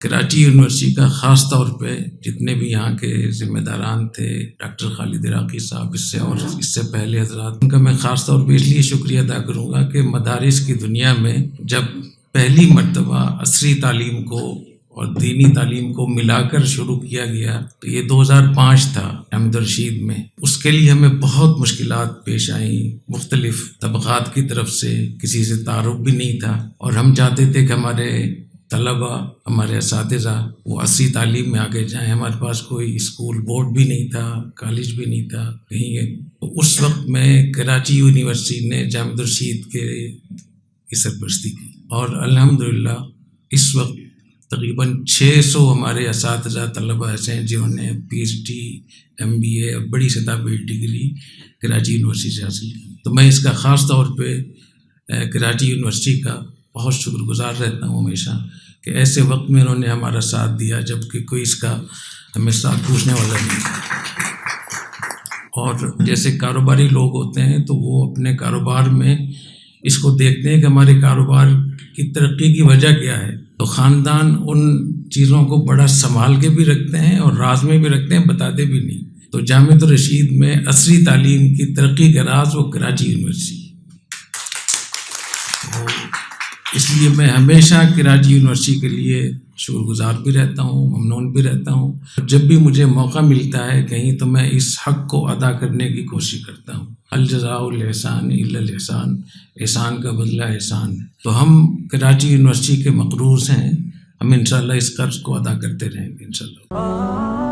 Karachi university کا خاص طور پہ جتنے بھی یہاں کے ذمہ داران تھے، ڈاکٹر خالد عراقی صاحب اس سے پہلے حضرات، ان کا میں خاص طور پہ اس لیے شکریہ ادا کروں گا کہ مدارس کی دنیا میں جب پہلی مرتبہ عصری تعلیم کو اور دینی تعلیم کو ملا کر شروع کیا گیا تو یہ 2005 تھا جامعہ الرشید میں. اس کے لیے ہمیں بہت مشکلات پیش آئیں، مختلف طبقات کی طرف سے، کسی سے تعارف بھی نہیں تھا، اور ہم چاہتے تھے کہ ہمارے طلبہ، ہمارے اساتذہ وہ عصری تعلیم میں آگے جائیں. ہمارے پاس کوئی اسکول بورڈ بھی نہیں تھا، کالج بھی نہیں تھا کہیں. تو اس وقت میں کراچی یونیورسٹی نے جامعہ الرشید کی سرپرستی کی، اور الحمدللہ اس وقت تقریباً 600 ہمارے اساتذہ طلبہ ایسے ہیں جنہوں نے PhD MBA اور بڑی سطح پہ ڈگری کراچی یونیورسٹی سے حاصل کی. تو میں اس کا خاص طور پہ کراچی یونیورسٹی کا بہت شکر گزار رہتا ہوں ہمیشہ کہ ایسے وقت میں انہوں نے ہمارا ساتھ دیا جب کہ کوئی اس کا ہمیں ساتھ پوچھنے والا نہیں تھا. اور جیسے کاروباری لوگ ہوتے ہیں تو وہ اپنے کاروبار میں اس کو دیکھتے ہیں کہ ہمارے کاروبار کی ترقی کی وجہ کیا ہے، تو خاندان ان چیزوں کو بڑا سنبھال کے بھی رکھتے ہیں اور راز میں بھی رکھتے ہیں، بتاتے بھی نہیں. تو جامعہ الرشید میں عصری تعلیم کی ترقی کا راز وہ کراچی یونیورسٹی. اس لیے میں ہمیشہ کراچی یونیورسٹی کے لیے شکر گزار بھی رہتا ہوں، ممنون بھی رہتا ہوں. جب بھی مجھے موقع ملتا ہے کہیں تو میں اس حق کو ادا کرنے کی کوشش کرتا ہوں. الجزاء الاحسان الا الاحسان، احسان کا بدلہ احسان ہے. تو ہم کراچی یونیورسٹی کے مقروض ہیں، ہم انشاءاللہ اس قرض کو ادا کرتے رہیں گے انشاءاللہ.